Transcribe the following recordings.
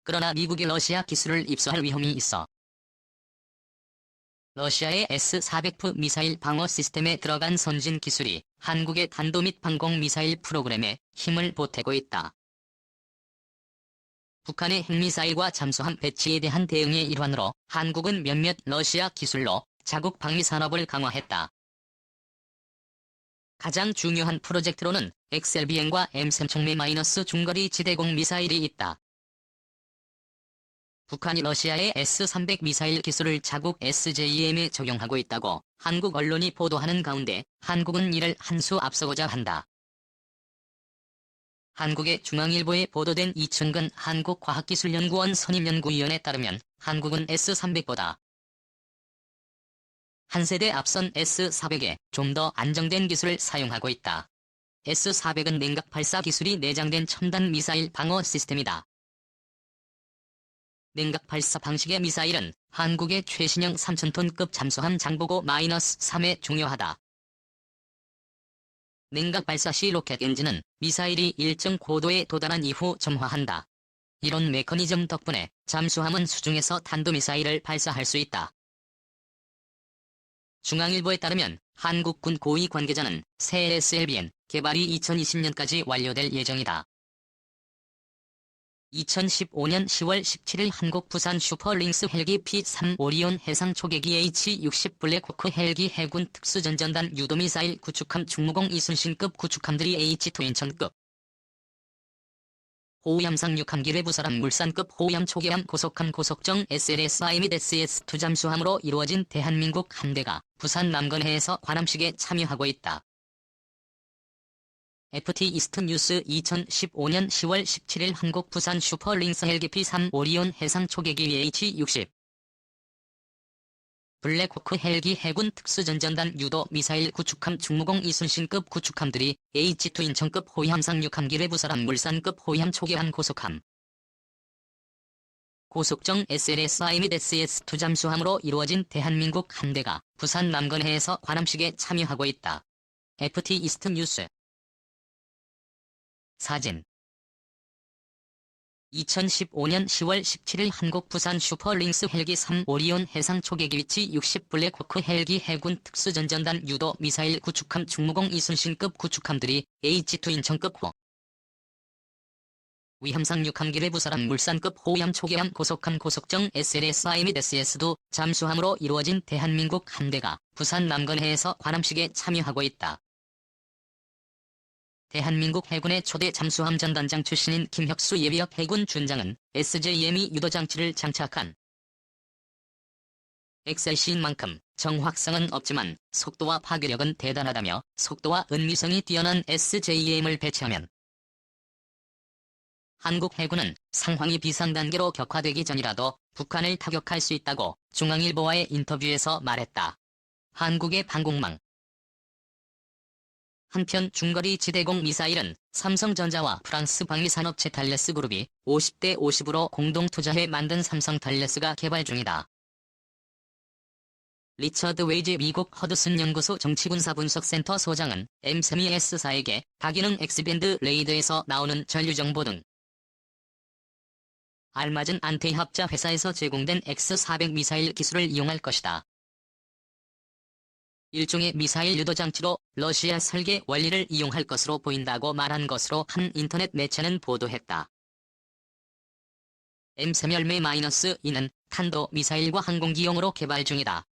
그러나 미국이 러시아 기술을 입수할 위험이 있어 러시아의 S-400F 미사일 방어 시스템에 들어간 선진 기술이 한국의 탄도 및 방공 미사일 프로그램에 힘을 보태고 있다. 북한의 핵미사일과 잠수함 배치에 대한 대응의 일환으로 한국은 몇몇 러시아 기술로 자국 방위 산업을 강화했다. 가장 중요한 프로젝트로는 XLBM과 M3 청매 마이너스 중거리 지대공 미사일이 있다. 북한이 러시아의 S-300 미사일 기술을 자국 SJM에 적용하고 있다고 한국 언론이 보도하는 가운데 한국은 이를 한 수 앞서고자 한다. 한국의 중앙일보에 보도된 이춘근 한국과학기술연구원 선임연구위원에 따르면 한국은 S-300보다 한 세대 앞선 S-400에 좀 더 안정된 기술을 사용하고 있다. S-400은 냉각 발사 기술이 내장된 첨단 미사일 방어 시스템이다. 냉각 발사 방식의 미사일은 한국의 최신형 3,000톤급 잠수함 장보고 -3에 중요하다. 냉각 발사 시 로켓 엔진은 미사일이 일정 고도에 도달한 이후 점화한다. 이런 메커니즘 덕분에 잠수함은 수중에서 탄도미사일을 발사할 수 있다. 중앙일보에 따르면 한국군 고위 관계자는 새 SLBM 개발이 2020년까지 완료될 예정이다. 2015년 10월 17일 한국 부산 슈퍼링스 헬기 P-3 오리온 해상 초계기 H-60 블랙호크 헬기 해군 특수전전단 유도미사일 구축함 충무공 이순신급 구축함들이 H-2 인천급 호위함 상륙함 기뢰부사람 물산급 호위함 초계함 고속함 고속정 SLSI 및 SS-2 잠수함으로 이루어진 대한민국 함대가 부산 남건해에서 관함식에 참여하고 있다. FT 이스트 뉴스 2015년 10월 17일 한국 부산 슈퍼링스 헬기 P-3 오리온 해상 초계기 H-60 블랙호크 헬기 해군 특수전전단 유도 미사일 구축함 충무공 이순신급 구축함들이 H-2 인천급 호위함 상륙함 기뢰부사람 물산급 호위함 초계함 고속함 고속정 SLSI 및 SS-2 잠수함으로 이루어진 대한민국 함대가 부산 남건해에서 관함식에 참여하고 있다. FT 이스트 뉴스 사진 2015년 10월 17일 한국 부산 슈퍼링스 헬기 3 오리온 해상 초계기 위치 60 블랙호크 헬기 해군 특수전전단 유도 미사일 구축함 충무공 이순신급 구축함들이 H-2 인천급 호 위함 상륙함 기뢰부사람 물산급 호위함 초계함 고속함 고속정 SLSI 및 SS-2 잠수함으로 이루어진 대한민국 함대가 부산 남건해에서 관함식에 참여하고 있다. 대한민국 해군의 초대 잠수함 전단장 출신인 김혁수 예비역 해군 준장은 SJM이 유도장치를 장착한 엑셀시인 만큼 정확성은 없지만 속도와 파괴력은 대단하다며 속도와 은미성이 뛰어난 SJM을 배치하면 한국 해군은 상황이 비상단계로 격화되기 전이라도 북한을 타격할 수 있다고 중앙일보와의 인터뷰에서 말했다. 한국의 방공망 한편 중거리 지대공 미사일은 삼성전자와 프랑스 방위산업체 달레스 그룹이 50대 50으로 공동 투자해 만든 삼성 달레스가 개발 중이다. 리처드 웨이지 미국 허드슨 연구소 정치군사분석센터 소장은 M3S4에게 다기능 X밴드 레이더에서 나오는 전류정보 등 알맞은 안테합자 회사에서 제공된 X400 미사일 기술을 이용할 것이다. 일종의 미사일 유도장치로 러시아 설계 원리를 이용할 것으로 보인다고 말한 것으로 한 인터넷 매체는 보도했다. M3 열매 -2는 탄도 미사일과 항공기용으로 개발 중이다.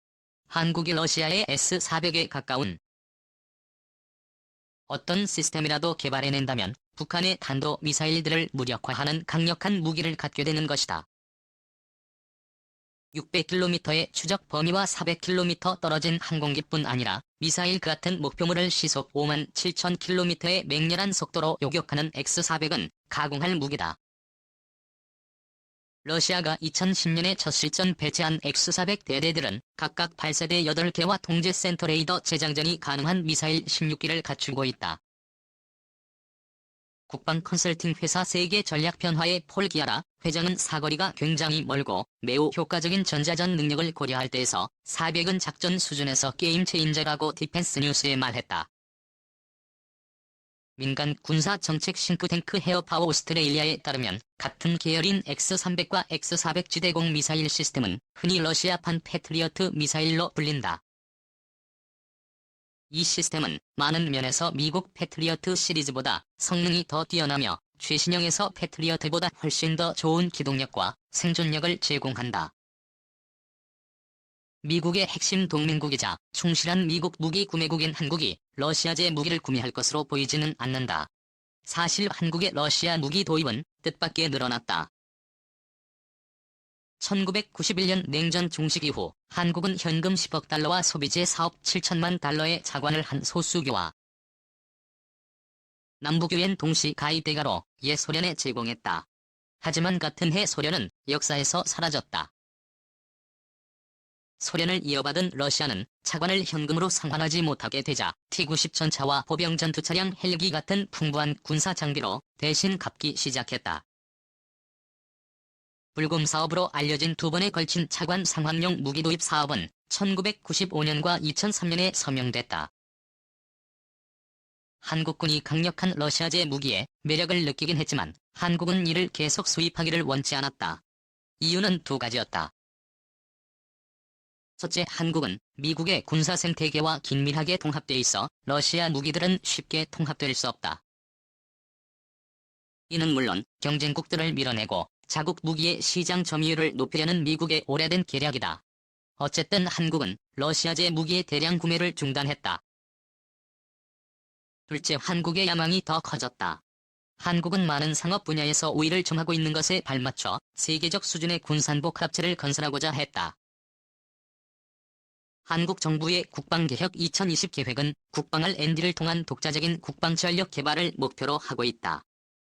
한국이 러시아의 S-400에 가까운 어떤 시스템이라도 개발해낸다면 북한의 탄도 미사일들을 무력화하는 강력한 무기를 갖게 되는 것이다. 600km의 추적 범위와 400km 떨어진 항공기뿐 아니라 미사일 같은 목표물을 시속 57,000km의 맹렬한 속도로 요격하는 X-400은 가공할 무기다. 러시아가 2010년에 첫 실전 배치한 X-400 대대들은 각각 8세대 8개와 통제센터 레이더 재장전이 가능한 미사일 16기를 갖추고 있다. 국방 컨설팅 회사 세계 전략변화의 폴 기아라 회장은 사거리가 굉장히 멀고 매우 효과적인 전자전 능력을 고려할 때에서 400은 작전 수준에서 게임 체인저라고 디펜스 뉴스에 말했다. 민간 군사 정책 싱크탱크 헤어파워 오스트레일리아에 따르면 같은 계열인 X-300과 X-400 지대공 미사일 시스템은 흔히 러시아판 패트리어트 미사일로 불린다. 이 시스템은 많은 면에서 미국 패트리어트 시리즈보다 성능이 더 뛰어나며 최신형에서 패트리어트보다 훨씬 더 좋은 기동력과 생존력을 제공한다. 미국의 핵심 동맹국이자 충실한 미국 무기 구매국인 한국이 러시아제 무기를 구매할 것으로 보이지는 않는다. 사실 한국의 러시아 무기 도입은 뜻밖의 늘어났다. 1991년 냉전 종식 이후 한국은 현금 10억 달러와 소비재 사업 7천만 달러의 자관을 한 소수교와 남북유엔 동시 가입 대가로 옛 소련에 제공했다. 하지만 같은 해 소련은 역사에서 사라졌다. 소련을 이어받은 러시아는 차관을 현금으로 상환하지 못하게 되자 T-90 전차와 보병 전투차량 헬기 같은 풍부한 군사 장비로 대신 갚기 시작했다. 불금 사업으로 알려진 두 번에 걸친 차관 상환용 무기 도입 사업은 1995년과 2003년에 서명됐다. 한국군이 강력한 러시아제 무기에 매력을 느끼긴 했지만 한국은 이를 계속 수입하기를 원치 않았다. 이유는 두 가지였다. 첫째, 한국은 미국의 군사 생태계와 긴밀하게 통합돼 있어 러시아 무기들은 쉽게 통합될 수 없다. 이는 물론 경쟁국들을 밀어내고 자국 무기의 시장 점유율을 높이려는 미국의 오래된 계략이다. 어쨌든 한국은 러시아제 무기의 대량 구매를 중단했다. 둘째, 한국의 야망이 더 커졌다. 한국은 많은 산업 분야에서 우위를 점하고 있는 것에 발맞춰 세계적 수준의 군산복 합체를 건설하고자 했다. 한국 정부의 국방개혁 2020 계획은 국방 R&D를 통한 독자적인 국방전력 개발을 목표로 하고 있다.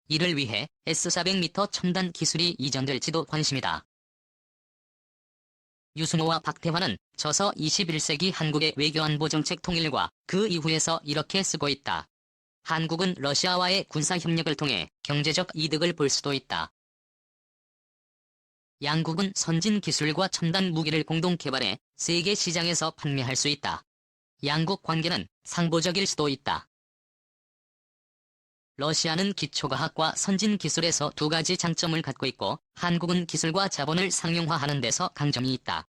이를 위해 S-400m 첨단 기술이 이전될지도 관심이다. 유승호와 박태환은 저서 21세기 한국의 외교안보 정책 통일과 그 이후에서 이렇게 쓰고 있다. 한국은 러시아와의 군사협력을 통해 경제적 이득을 볼 수도 있다. 양국은 선진 기술과 첨단 무기를 공동 개발해 세계 시장에서 판매할 수 있다. 양국 관계는 상보적일 수도 있다. 러시아는 기초과학과 선진 기술에서 두 가지 장점을 갖고 있고 한국은 기술과 자본을 상용화하는 데서 강점이 있다.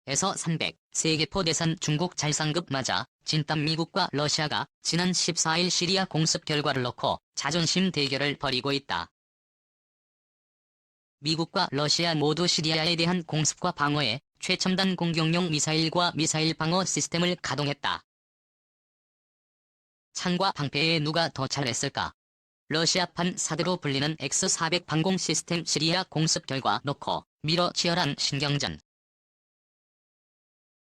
에서 300, 세계포 대산 중국 잘상급 맞아 진땀 미국과 러시아가 지난 14일 시리아 공습 결과를 놓고 자존심 대결을 벌이고 있다. 미국과 러시아 모두 시리아에 대한 공습과 방어에 최첨단 공격용 미사일과 미사일 방어 시스템을 가동했다. 창과 방패에 누가 더 잘했을까? 러시아판 사대로 불리는 X-400 방공 시스템 시리아 공습 결과 놓고 미러 치열한 신경전.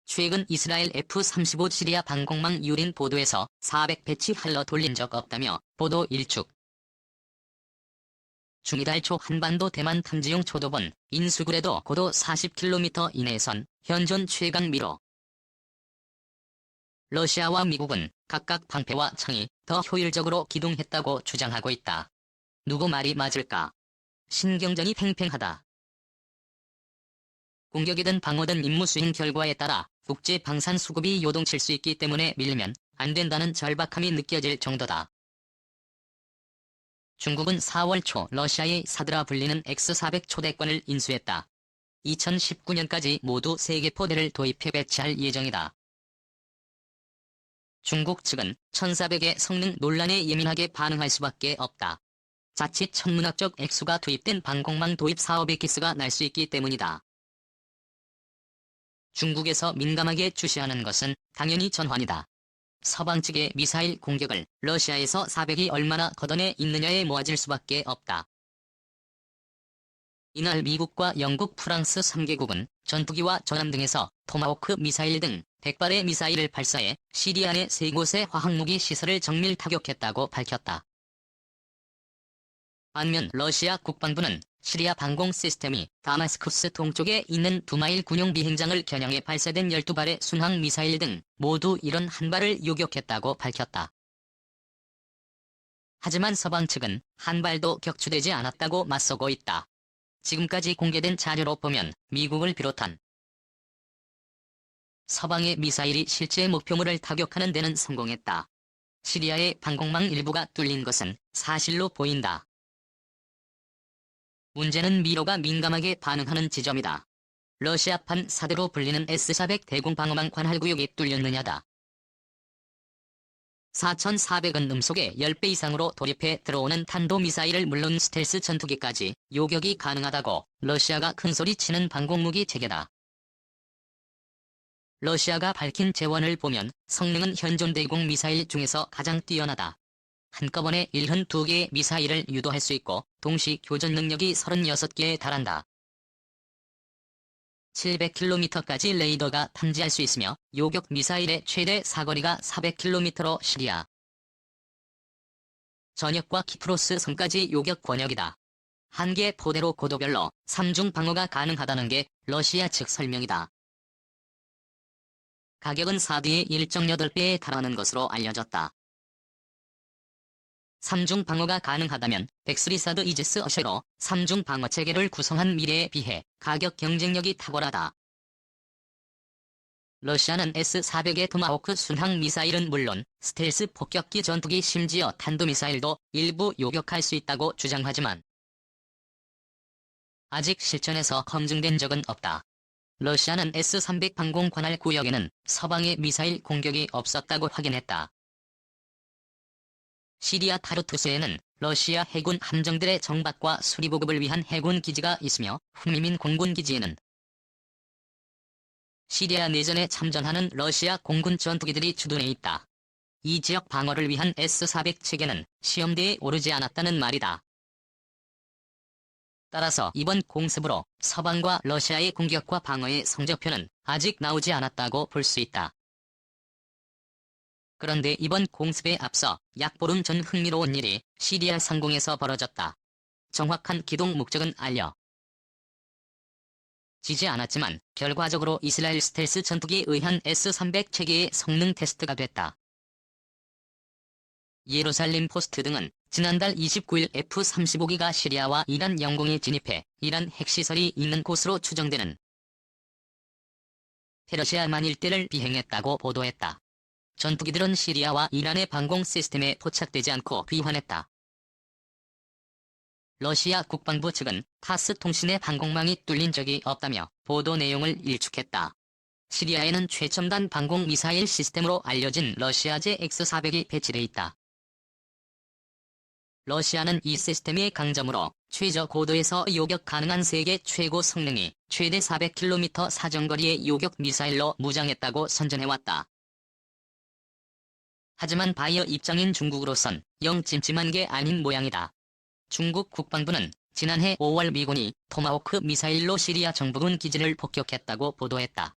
최근 이스라엘 F-35 시리아 방공망 유린 보도에서 400배치 할러 돌린 적 없다며 보도 일축. 중이달 초 한반도 대만 탐지용 초도본 인수구레도 고도 40km 이내선 현존 최강 미러. 러시아와 미국은 각각 방패와 창이 더 효율적으로 기동했다고 주장하고 있다. 누구 말이 맞을까? 신경전이 팽팽하다. 공격이든 방어든 임무 수행 결과에 따라 국제 방산 수급이 요동칠 수 있기 때문에 밀리면 안 된다는 절박함이 느껴질 정도다. 중국은 4월 초 러시아의 사드라 불리는 X-400 초대권을 인수했다. 2019년까지 모두 3개 도입해 배치할 예정이다. 중국 측은 1400의 성능 논란에 예민하게 반응할 수밖에 없다. 자칫 천문학적 액수가 투입된 방공망 도입 사업의 기스가 날 수 있기 때문이다. 중국에서 민감하게 주시하는 것은 당연히 전환이다. 서방 측의 미사일 공격을 러시아에서 400이 얼마나 걷어내 있느냐에 모아질 수밖에 없다. 이날 미국과 영국, 프랑스 3개국은 전투기와 전함 등에서 토마호크 미사일 등 100발의 미사일을 발사해 시리아 내 3곳의 화학무기 시설을 정밀 타격했다고 밝혔다. 반면 러시아 국방부는 시리아 방공 시스템이 다마스커스 동쪽에 있는 두마일 군용 비행장을 겨냥해 발사된 12발의 순항 미사일 등 모두 71발을 요격했다고 밝혔다. 하지만 서방 측은 한 발도 격추되지 않았다고 맞서고 있다. 지금까지 공개된 자료로 보면 미국을 비롯한 서방의 미사일이 실제 목표물을 타격하는 데는 성공했다. 시리아의 방공망 일부가 뚫린 것은 사실로 보인다. 문제는 미로가 민감하게 반응하는 지점이다. 러시아판 사대로 불리는 S-400 대공 방어망 관할구역이 뚫렸느냐다. 4,400은 음속의 10배 이상으로 돌입해 들어오는 탄도미사일을 물론 스텔스 전투기까지 요격이 가능하다고 러시아가 큰소리치는 방공무기 체계다. 러시아가 밝힌 재원을 보면 성능은 현존 대공 미사일 중에서 가장 뛰어나다. 한꺼번에 72개의 미사일을 유도할 수 있고 동시 교전 능력이 36개에 달한다. 700km까지 레이더가 탐지할 수 있으며 요격 미사일의 최대 사거리가 400km로 시리아 전역과 키프로스 섬까지 요격 권역이다. 한 개 포대로 고도별로 3중 방어가 가능하다는 게 러시아 측 설명이다. 가격은 사드의 1.8배에 달하는 것으로 알려졌다. 3중 방어가 가능하다면 백스리사드 이지스 어셔로 3중 방어 체계를 구성한 미래에 비해 가격 경쟁력이 탁월하다. 러시아는 S-400의 토마호크 순항 미사일은 물론 스텔스 폭격기 전투기 심지어 탄도미사일도 일부 요격할 수 있다고 주장하지만 아직 실전에서 검증된 적은 없다. 러시아는 S-300 방공 관할 구역에는 서방의 미사일 공격이 없었다고 확인했다. 시리아 타르투스에는 러시아 해군 함정들의 정박과 수리보급을 위한 해군 기지가 있으며 훈민민 공군 기지에는 시리아 내전에 참전하는 러시아 공군 전투기들이 주둔해 있다. 이 지역 방어를 위한 S-400 체계는 시험대에 오르지 않았다는 말이다. 따라서 이번 공습으로 서방과 러시아의 공격과 방어의 성적표는 아직 나오지 않았다고 볼 수 있다. 그런데 이번 공습에 앞서 약 보름 전 흥미로운 일이 시리아 상공에서 벌어졌다. 정확한 기동 목적은 알려지지 않았지만 결과적으로 이스라엘 스텔스 전투기에 의한 S-300 체계의 성능 테스트가 됐다. 예루살렘 포스트 등은 지난달 29일 F-35기가 시리아와 이란 영공에 진입해 이란 핵시설이 있는 곳으로 추정되는 페르시아만 일대를 비행했다고 보도했다. 전투기들은 시리아와 이란의 방공 시스템에 포착되지 않고 귀환했다. 러시아 국방부 측은 타스 통신의 방공망이 뚫린 적이 없다며 보도 내용을 일축했다. 시리아에는 최첨단 방공 미사일 시스템으로 알려진 러시아제 X-400이 배치돼 있다. 러시아는 이 시스템의 강점으로 최저 고도에서 요격 가능한 세계 최고 성능이 최대 400km 사정거리의 요격 미사일로 무장했다고 선전해왔다. 하지만 바이어 입장인 중국으로선 영 찜찜한 게 아닌 모양이다. 중국 국방부는 지난해 5월 미군이 토마호크 미사일로 시리아 정부군 기지를 폭격했다고 보도했다.